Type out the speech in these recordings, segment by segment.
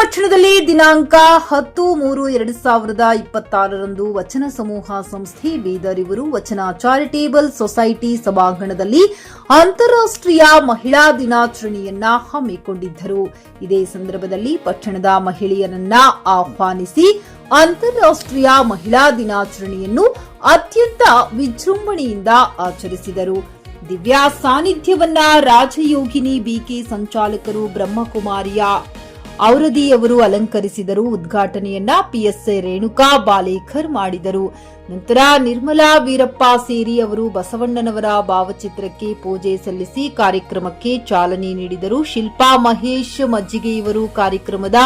ಪಟ್ಟಣದಲ್ಲಿ ದಿನಾಂಕ 10/3/2026 ವಚನ ಸಮೂಹ ಸಂಸ್ಥೆ ಬೀದರ್ ಇವರು ವಚನ ಚಾರಿಟೇಬಲ್ ಸೊಸೈಟಿ ಸಭಾಂಗಣದಲ್ಲಿ ಅಂತಾರಾಷ್ಟ್ರೀಯ ಮಹಿಳಾ ದಿನಾಚರಣೆಯನ್ನ ಹಮ್ಮಿಕೊಂಡಿದ್ದರು. ಇದೇ ಸಂದರ್ಭದಲ್ಲಿ ಪಟ್ಟಣದ ಮಹಿಳೆಯರನ್ನ ಆಹ್ವಾನಿಸಿ ಅಂತಾರಾಷ್ಟ್ರೀಯ ಮಹಿಳಾ ದಿನಾಚರಣೆಯನ್ನು ಅತ್ಯಂತ ವಿಜೃಂಭಣೆಯಿಂದ ಆಚರಿಸಿದರು. ದಿವ್ಯ ಸಾನ್ನಿಧ್ಯವನ್ನ ರಾಜಯೋಗಿನಿ ಬಿಕೆ ಸಂಚಾಲಕರು ಬ್ರಹ್ಮಕುಮಾರಿಯ ಔರದಿಯವರು ಅಲಂಕರಿಸಿದರು. ಉದ್ಘಾಟನೆಯನ್ನ ಪಿಎಸ್ಐ ರೇಣುಕಾ ಬಾಲೇಕರ್ ಮಾಡಿದರು. ನಂತರ ನಿರ್ಮಲಾ ವೀರಪ್ಪ ಸೇರಿ ಅವರು ಬಸವಣ್ಣನವರ ಭಾವಚಿತ್ರಕ್ಕೆ ಪೂಜೆ ಸಲ್ಲಿಸಿ ಕಾರ್ಯಕ್ರಮಕ್ಕೆ ಚಾಲನೆ ನೀಡಿದರು. ಶಿಲ್ಪಾ ಮಹೇಶ್ ಮಜ್ಜಿಗೆಯವರು ಕಾರ್ಯಕ್ರಮದ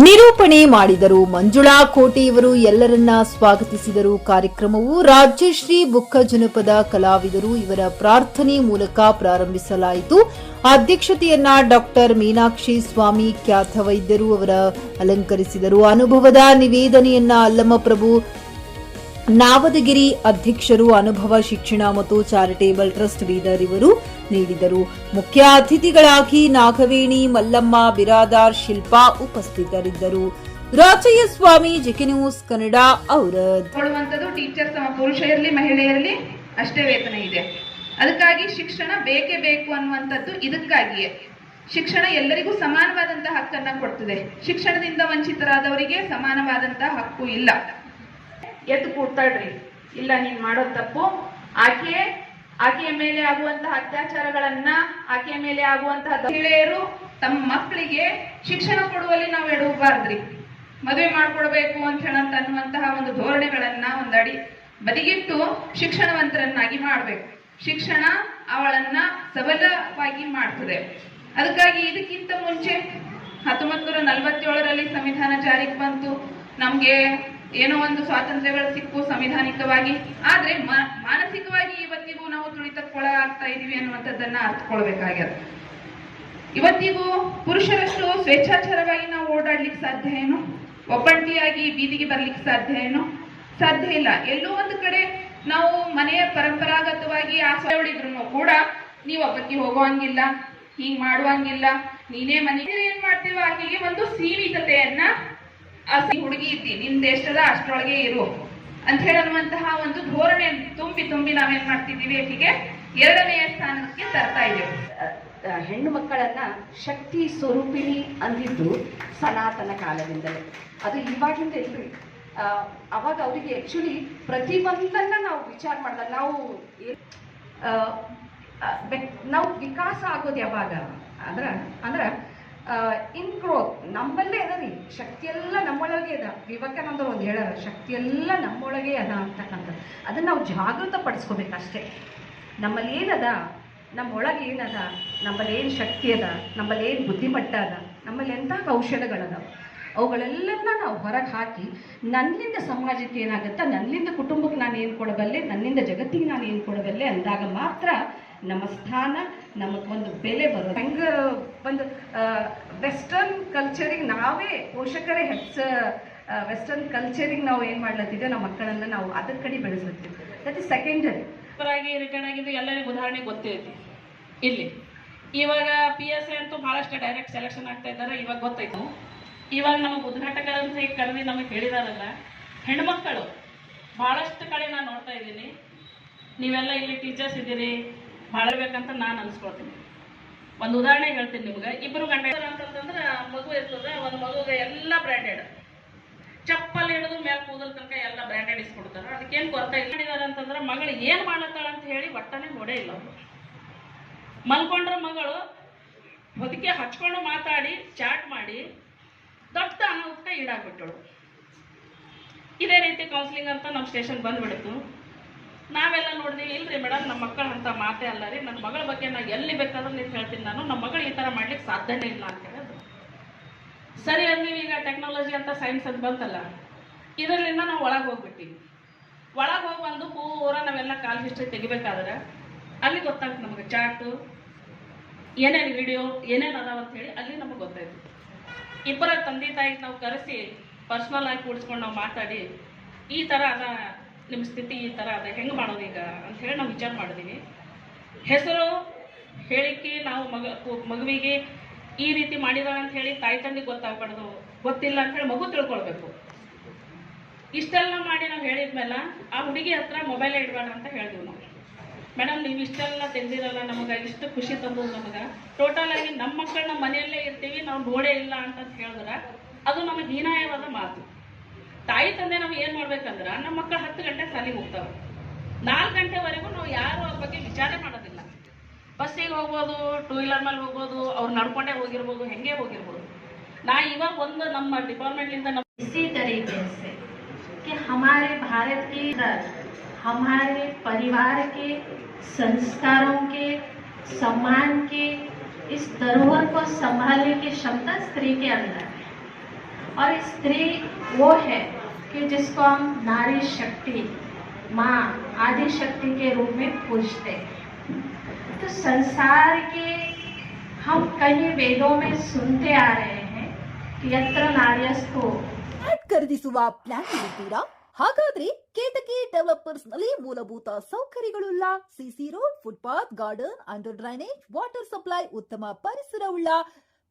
ನಿರೂಪಣೆ ಮಾಡಿದರು. ಮಂಜುಳಾ ಕೋಟೆಯವರು ಎಲ್ಲರನ್ನ ಸ್ವಾಗತಿಸಿದರು. ಕಾರ್ಯಕ್ರಮವು ರಾಜ್ಯಶ್ರೀ ಬುಕ್ಕ ಜನಪದ ಕಲಾವಿದರು ಇವರ ಪ್ರಾರ್ಥನೆ ಮೂಲಕ ಪ್ರಾರಂಭಿಸಲಾಯಿತು. ಅಧ್ಯಕ್ಷತೆಯನ್ನ ಡಾಕ್ಟರ್ ಮೀನಾಕ್ಷಿ ಸ್ವಾಮಿ ಖ್ಯಾತ ವೈದ್ಯರು ಅವರ ಅಲಂಕರಿಸಿದರು. ಅನುಭವದ ನಿವೇದನೆಯನ್ನ ಅಲ್ಲಮಪ್ರಭು ನಾವದಗಿರಿ ಅಧ್ಯಕ್ಷರು ಅನುಭವ ಶಿಕ್ಷಣ ಮತ್ತು ಚಾರಿಟೇಬಲ್ ಟ್ರಸ್ಟ್ ಬೀದರ್ ಇವರು ನೀಡಿದರು. ಮುಖ್ಯ ಅತಿಥಿಗಳಾಗಿ ನಾಗವೇಣಿ ಮಲ್ಲಮ್ಮ ಬಿರಾದಾರ್ ಶಿಲ್ಪಾ ಉಪಸ್ಥಿತರಿದ್ದರು. ರಾಜಯ್ಯ ಸ್ವಾಮಿ ಜಿಕೆ ನ್ಯೂಸ್ ಕನ್ನಡ ಔರದ್. ಟೀಚರ್ಸ್ ಪುರುಷ ಇರಲಿ ಮಹಿಳೆ ಇರಲಿ ಅಷ್ಟೇ ವೇತನ ಇದೆ. ಅದಕ್ಕಾಗಿ ಶಿಕ್ಷಣ ಬೇಕೇ ಬೇಕು ಅನ್ನುವಂಥದ್ದು ಇದಕ್ಕಾಗಿಯೇ. ಶಿಕ್ಷಣ ಎಲ್ಲರಿಗೂ ಸಮಾನವಾದಂತಹ ಹಕ್ಕನ್ನ ಕೊಡ್ತದೆ. ಶಿಕ್ಷಣದಿಂದ ವಂಚಿತರಾದವರಿಗೆ ಸಮಾನವಾದಂತಹ ಹಕ್ಕು ಇಲ್ಲ. ಎದ್ದು ಕೂಡ್ತಾಳ್ರಿ, ಇಲ್ಲ ನೀನ್ ಮಾಡೋದು ತಪ್ಪು, ಆಕೆಯ ಮೇಲೆ ಆಗುವಂತಹ ಅತ್ಯಾಚಾರಗಳನ್ನ, ಆಕೆಯ ಮೇಲೆ ಆಗುವಂತಹ ಮಹಿಳೆಯರು ತಮ್ಮ ಮಕ್ಕಳಿಗೆ ಶಿಕ್ಷಣ ಕೊಡುವಲ್ಲಿ ನಾವು ಎಡವಬಾರ್ದ್ರಿ. ಮದುವೆ ಮಾಡ್ಕೊಡ್ಬೇಕು ಅಂತ ಹೇಳಂತ ಅನ್ನುವಂತಹ ಒಂದು ಧೋರಣೆಗಳನ್ನ ಒಂದಡಿ ಬದಿಗಿಟ್ಟು ಶಿಕ್ಷಣವಂತರನ್ನಾಗಿ ಮಾಡ್ಬೇಕು. ಶಿಕ್ಷಣ ಅವಳನ್ನ ಸಬಲವಾಗಿ ಮಾಡ್ತದೆ. ಅದಕ್ಕಾಗಿ ಇದಕ್ಕಿಂತ ಮುಂಚೆ 1947ರಲ್ಲಿ ಸಂವಿಧಾನ ಜಾರಿಗೆ ಬಂತು. ನಮ್ಗೆ ಏನೋ ಒಂದು ಸ್ವಾತಂತ್ರ್ಯಗಳು ಸಿಕ್ಕು ಸಂವಿಧಾನಿಕವಾಗಿ. ಆದ್ರೆ ಮಾನಸಿಕವಾಗಿ ಇವತ್ತಿಗೂ ನಾವು ತುಳಿತಕ್ಕೊಳಗಾಗ್ತಾ ಇದೀವಿ ಅನ್ನುವಂಥದ್ದನ್ನ ಅರ್ಥಕೊಳ್ಬೇಕಾಗ್ಯದ. ಇವತ್ತಿಗೂ ಪುರುಷರಷ್ಟು ಸ್ವೇಚ್ಛಾಚಾರವಾಗಿ ನಾವು ಓಡಾಡ್ಲಿಕ್ಕೆ ಸಾಧ್ಯ ಏನು? ಒಬ್ಬಂಟಿಯಾಗಿ ಬೀದಿಗೆ ಬರ್ಲಿಕ್ಕೆ ಸಾಧ್ಯ ಏನು? ಸಾಧ್ಯ ಇಲ್ಲ. ಎಲ್ಲೋ ಒಂದು ಕಡೆ ನಾವು ಮನೆಯ ಪರಂಪರಾಗತವಾಗಿ ಆಸೆಗಳಿದ್ರು ಕೂಡ ನೀವು ಒಬ್ಬಕ್ಕೆ ಹೋಗುವಂಗಿಲ್ಲ, ಹೀಗ್ ಮಾಡುವಂಗಿಲ್ಲ, ನೀನೇ ಮನೆಗೆ ಏನ್ ಮಾಡ್ತೀವೋ ಆಕೆಗೆ ಒಂದು ಸೀಮಿತತೆಯನ್ನ, ಆ ಹುಡುಗಿ ಇದ್ದಿ ನಿನ್ ದೇಶದ ಅಷ್ಟರೊಳಗೆ ಇರು ಅಂತ ಹೇಳುವಂತಹ ಒಂದು ಧೋರಣೆ ತುಂಬಿ ನಾವೇನ್ ಮಾಡ್ತಿದ್ದೀವಿ, ಆಕೆಗೆ 2ನೇ ಸ್ಥಾನಕ್ಕೆ ತರ್ತಾ ಇದ್ದೇವೆ. ಹೆಣ್ಣು ಮಕ್ಕಳನ್ನ ಶಕ್ತಿ ಸ್ವರೂಪಿಣಿ ಅಂದಿದ್ದು ಸನಾತನ ಕಾಲದಿಂದಲೇ. ಅದು ಇವಾಗಿಂದ ಇಲ್ರಿ. ಅವಾಗ ಅವರಿಗೆ ಆಕ್ಚುಲಿ ಪ್ರತಿಯೊಂದನ್ನ ನಾವು ವಿಚಾರ ಮಾಡಿದಾಗ ನಾವು ವಿಕಾಸ ಆಗೋದು ಯಾವಾಗ ಅಂದ್ರ ಇನ್ ಗ್ರೋತ್ ನಮ್ಮಲ್ಲೇ ಅದ ರೀ. ಶಕ್ತಿಯೆಲ್ಲ ನಮ್ಮೊಳಗೆ ಅದ. ವಿವೇಕಾನಂದರು ಒಂದು ಹೇಳಾರ, ಶಕ್ತಿಯೆಲ್ಲ ನಮ್ಮೊಳಗೆ ಅದ ಅಂತಕ್ಕಂಥದ್ದು. ಅದನ್ನ ನಾವು ಜಾಗೃತ ಪಡಿಸ್ಕೋಬೇಕಷ್ಟೇ. ನಮ್ಮಲ್ಲಿ ಏನದ, ನಮ್ಮೊಳಗೆ ಏನದ, ನಮ್ಮಲ್ಲಿ ಏನು ಶಕ್ತಿ ಅದ, ನಮ್ಮಲ್ಲಿ ಏನು ಬುದ್ಧಿಮಟ್ಟ ಅದ, ನಮ್ಮಲ್ಲಿ ಎಂಥ ಕೌಶಲಗಳದ, ಅವುಗಳೆಲ್ಲನ್ನ ನಾವು ಹೊರಗೆ ಹಾಕಿ ನನ್ನಿಂದ ಸಮಾಜಕ್ಕೆ ಏನಾಗುತ್ತೆ, ನನ್ನಿಂದ ಕುಟುಂಬಕ್ಕೆ ನಾನು ಏನು ಕೊಡಬಲ್ಲೆ, ನನ್ನಿಂದ ಜಗತ್ತಿಗೆ ನಾನು ಏನು ಕೊಡಬಲ್ಲೆ ಅಂದಾಗ ಮಾತ್ರ ನಮ್ಮ ಸ್ಥಾನ, ನಮಗೊಂದು ಬೆಲೆ ಬರೋದು. ಹೆಂಗೆ ಒಂದು ವೆಸ್ಟರ್ನ್ ಕಲ್ಚರಿಗೆ ನಾವೇ ಪೋಷಕರೇ ವೆಸ್ಟರ್ನ್ ಕಲ್ಚರಿಗೆ ನಾವು ಏನು ಮಾಡ್ಲತ್ತಿದ್ದೆ, ನಮ್ಮ ಮಕ್ಕಳನ್ನ ನಾವು ಅದ್ರ ಕಡೆ ಬೆಳೆಸ್ಲತ್ತೀವಿ. That is secondary. ರಿಟರ್ನ್ ಆಗಿದ್ದು ಎಲ್ಲರಿಗೂ ಉದಾಹರಣೆ ಗೊತ್ತೈತಿ. ಇಲ್ಲಿ ಇವಾಗ PSI ಅಂತೂ ಬಹಳಷ್ಟು ಡೈರೆಕ್ಟ್ ಸೆಲೆಕ್ಷನ್ ಆಗ್ತಾ ಇದ್ದಾರೆ. ಇವಾಗ ಗೊತ್ತಾಯ್ತು. ಇವಾಗ ನಮಗೆ ಉದ್ಘಾಟಕರಂತ ಕರೆದಿ ನಮಗೆ ಹೇಳಿದಾರಲ್ಲ, ಹೆಣ್ಮಕ್ಕಳು ಬಹಳಷ್ಟು ಕಡೆ ನಾನು ನೋಡ್ತಾ ಇದ್ದೀನಿ. ನೀವೆಲ್ಲ ಇಲ್ಲಿ ಟೀಚರ್ಸ್ ಇದ್ದೀರಿ, ಭಾಳ ಬೇಕಂತ ನಾನು ಅನ್ಸ್ಕೊಳ್ತೀನಿ. ಒಂದು ಉದಾಹರಣೆ ಹೇಳ್ತೀನಿ ನಿಮ್ಗೆ. 2 ಗಂಟೆ ಅಂತಂದ್ರೆ ಮಗು ಇರ್ತದೆ. ಒಂದು ಮಗುಗೆ ಎಲ್ಲ ಬ್ರ್ಯಾಂಡೆಡ್, ಚಪ್ಪಲ್ ಹಿಡಿದು ಮೇಲೆ ಕೂದಲ್ ತನಕ ಎಲ್ಲ ಬ್ರ್ಯಾಂಡೆಡ್ ಇಸ್ಕೊಡ್ತಾರೆ. ಅದಕ್ಕೇನು ಕೊರತೆ ಇಲ್ಲ ಅಂತಂದ್ರೆ ಮಗಳು ಏನು ಮಾಡತ್ತಾಳ ಅಂತ ಹೇಳಿ ಒಟ್ಟನೆ ನೋಡೇ ಇಲ್ಲ. ಅವರು ಮಲ್ಕೊಂಡ್ರ ಮಗಳು ಹೊದಿಕೆ ಹಚ್ಕೊಂಡು ಮಾತಾಡಿ ಚಾಟ್ ಮಾಡಿ ದೊಡ್ಡ ಅನಾಹುತ ಈಡಾಗ್ಬಿಟ್ಟಳು. ಇದೇ ರೀತಿ ಕೌನ್ಸಿಲಿಂಗ್ ಅಂತ ನಮ್ಮ ಸ್ಟೇಷನ್ ಬಂದ್ಬಿಡ್ತು. ನಾವೆಲ್ಲ ನೋಡಿದ್ವಿ, ಇಲ್ರಿ ಮೇಡಮ್ ನಮ್ಮ ಮಕ್ಕಳು ಅಂತ ಮಾತೇ ಅಲ್ಲ ರೀ, ನನ್ನ ಮಗಳ ಬಗ್ಗೆ ನಾನು ಎಲ್ಲಿ ಬೇಕಾದ್ರೂ ನೀವು ಹೇಳ್ತೀನಿ, ನಾನು ನಮ್ಮ ಮಗಳು ಈ ಥರ ಮಾಡ್ಲಿಕ್ಕೆ ಸಾಧ್ಯನೇ ಇಲ್ಲ ಅಂತ ಹೇಳೋದು. ಸರಿ ಅಂದೀವಿ. ಈಗ ಟೆಕ್ನಾಲಜಿ ಅಂತ ಸೈನ್ಸ್ ಅಂತ ಬಂತಲ್ಲ, ಇದರಿಂದ ನಾವು ಒಳಗೆ ಹೋಗ್ಬಿಟ್ಟಿವಿ. ಒಳಗೆ ಹೋಗಿ ಬಂದು ಪೂರ ನಾವೆಲ್ಲ ಕಾಲ್ ಹಿಸ್ಟ್ರಿ ತೆಗಿಬೇಕಾದ್ರೆ ಅಲ್ಲಿ ಗೊತ್ತಾಗುತ್ತೆ ನಮಗೆ. ಚಾಟು ಏನೇನು ವಿಡಿಯೋ ಏನೇನು ಅದಾವ ಅಂತ ಹೇಳಿ ಅಲ್ಲಿ ನಮಗೆ ಗೊತ್ತಾಯ್ತು. ಇಬ್ಬರ ತಂದೆ ತಾಯಿಗೆ ನಾವು ಕರೆಸಿ ಪರ್ಸ್ನಲ್ ಆಗಿ ಕೂಡಿಸ್ಕೊಂಡು ನಾವು ಮಾತಾಡಿ, ಈ ಥರ ಅದ ನಿಮ್ಮ ಸ್ಥಿತಿ, ಈ ಥರ ಅದ, ಹೆಂಗೆ ಮಾಡೋದು ಈಗ ಅಂತ ಹೇಳಿ ನಾವು ವಿಚಾರ ಮಾಡಿದೀವಿ. ಹೆಸರು ಹೇಳಿಕೆ ನಾವು ಮಗುವಿಗೆ ಈ ರೀತಿ ಮಾಡಿದಾಳೆ ಅಂತ ಹೇಳಿ ತಾಯಿ ತಂದೆ ಗೊತ್ತಾಗ್ಬಾರ್ದು, ಗೊತ್ತಿಲ್ಲ ಅಂತ ಹೇಳಿ ಮಗು ತಿಳ್ಕೊಳ್ಬೇಕು. ಇಷ್ಟೆಲ್ಲ ಮಾಡಿ ನಾವು ಹೇಳಿದ್ಮೇಲೆ ಆ ಹುಡುಗಿ ಹತ್ರ ಮೊಬೈಲ್ ಇಡಬೇಡ ಅಂತ ಹೇಳಿದ್ವಿ ನಾವು. ಮೇಡಮ್ ನೀವು ಇಷ್ಟೆಲ್ಲ ತೆಗೆದಿರಲ್ಲ, ನಮಗೆ ಇಷ್ಟು ಖುಷಿ ತಂದು ನಮಗೆ ಟೋಟಲ್ ಆಗಿ ನಮ್ಮ ಮಕ್ಕಳು ನಮ್ಮ ಮನೆಯಲ್ಲೇ ಇರ್ತೀವಿ, ನಾವು ನೋಡೇ ಇಲ್ಲ ಅಂತ ಹೇಳಿದ್ರೆ ಅದು ನಮಗೆ ಹೀನಾಯವಾದ ಮಾತು. ತಾಯಿ ತಂದೆ ನಾವು ಏನು ಮಾಡ್ಬೇಕಂದ್ರೆ ನಮ್ಮ ಮಕ್ಕಳು 10 ಗಂಟೆ ಶಾಲೆಗೆ ಹೋಗ್ತಾವೆ, 4 ಗಂಟೆವರೆಗೂ ನಾವು ಯಾರು ಅವ್ರ ಬಗ್ಗೆ ವಿಚಾರ ಮಾಡೋದಿಲ್ಲ. ಬಸ್ಸಿಗೆ ಹೋಗ್ಬೋದು, 2 ವೀಲರ್ ಮೇಲೆ ಹೋಗ್ಬೋದು, ಅವ್ರು ನಡ್ಕೊಂಡೇ ಹೋಗಿರ್ಬೋದು, ಹೆಂಗೆ ಹೋಗಿರ್ಬೋದು. ನಾ ಇವಾಗ ಒಂದು ನಮ್ಮ ಡಿಪಾರ್ಟ್ಮೆಂಟ್ಲಿಂದ इसी तरीके से कि हमारे भारत की हमारे परिवार के संस्कारों के सम्मान के इस धरोहर को संभालने की क्षमता स्त्री के अंदर है। और स्त्री वो है कि जिसको हम नारी शक्ति, माँ, आदि शक्ति के रूप में पूजते हैं। तो संसार के हम कई वेदों में सुनते आ रहे हैं कि यत्र नार्यस्तु ಫ್ಲಾಟ್ ಖರೀದಿಸುವ ಪ್ಲಾನ್ ಇದ್ದೀರಾ? ಹಾಗಾದ್ರೆ ಕೇತಕಿ ಡೆವಲಪರ್ಸ್ ನಲ್ಲಿ ಮೂಲಭೂತ ಸೌಕರ್ಯಗಳುಳ್ಳ CC road, footpath, garden, under drainage, water supply, ಉತ್ತಮ ಪರಿಸರವುಳ್ಳ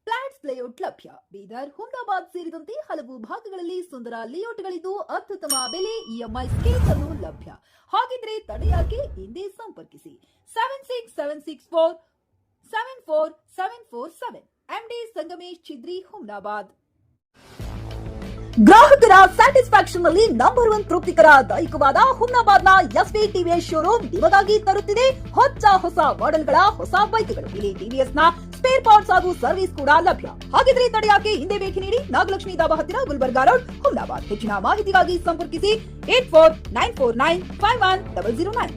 ಫ್ಲಾಟ್ಸ್ ಲೇಔಟ್ ಲಭ್ಯ. ಬೀದರ್, ಹುಮ್ನಾಬಾದ್ ಸೇರಿದಂತೆ ಹಲವು ಭಾಗಗಳಲ್ಲಿ ಸುಂದರ ಲೇಔಟ್ಗಳಿದ್ದು ಅತ್ಯುತ್ತಮ ಬೆಲೆ, ಇಎಂಐ ಸ್ಕೀಮ್ಸ್ ಅನ್ನು ಲಭ್ಯ. ಹಾಗಿದ್ರೆ ತಡೆಯಾಕೆ? ಹಿಂದೆ ಸಂಪರ್ಕಿಸಿ 7676474747 MD ಸಂಗಮೇಶ್ ಚಿದ್ರಿ, ಹುಮ್ನಾಬಾದ್. ಗ್ರಾಹಕರ ಸ್ಯಾಟಿಸ್ಫ್ಯಾಕ್ಷನ್ ನಲ್ಲಿ ನಂಬರ್ 1 ತೃಪ್ತಿಕರ ದೈಹಿಕವಾದ ಹುಮ್ನಾಬಾದ್ನ ಎಸ್ವಿ ಟಿವಿಎಸ್ ಶೋರೂಮ್ ನಿಮಗಾಗಿ ತರುತ್ತಿದೆ ಹೊಸ ಮಾಡೆಲ್ಗಳ ಹೊಸ ಬೈಕ್ಗಳು. ಇಲ್ಲಿ ಟಿವಿಎಸ್ ನ ಸ್ಪೇರ್ ಪಾರ್ಟ್ಸ್ ಹಾಗೂ ಸರ್ವಿಸ್ ಕೂಡ ಲಭ್ಯ. ಹಾಗಿದ್ರೆ ತಡೆಯಾಕೆ? ಹಿಂದೆ ಭೇಟಿ ನೀಡಿ, ನಾಗಲಕ್ಷ್ಮಿ ಧಾಬಾ ಹತ್ತಿರ, ಗುಲ್ಬರ್ಗಾ ರೋಡ್, ಹುಮ್ನಾಬಾದ್. ಹೆಚ್ಚಿನ ಮಾಹಿತಿಗಾಗಿ ಸಂಪರ್ಕಿಸಿ 8494951009.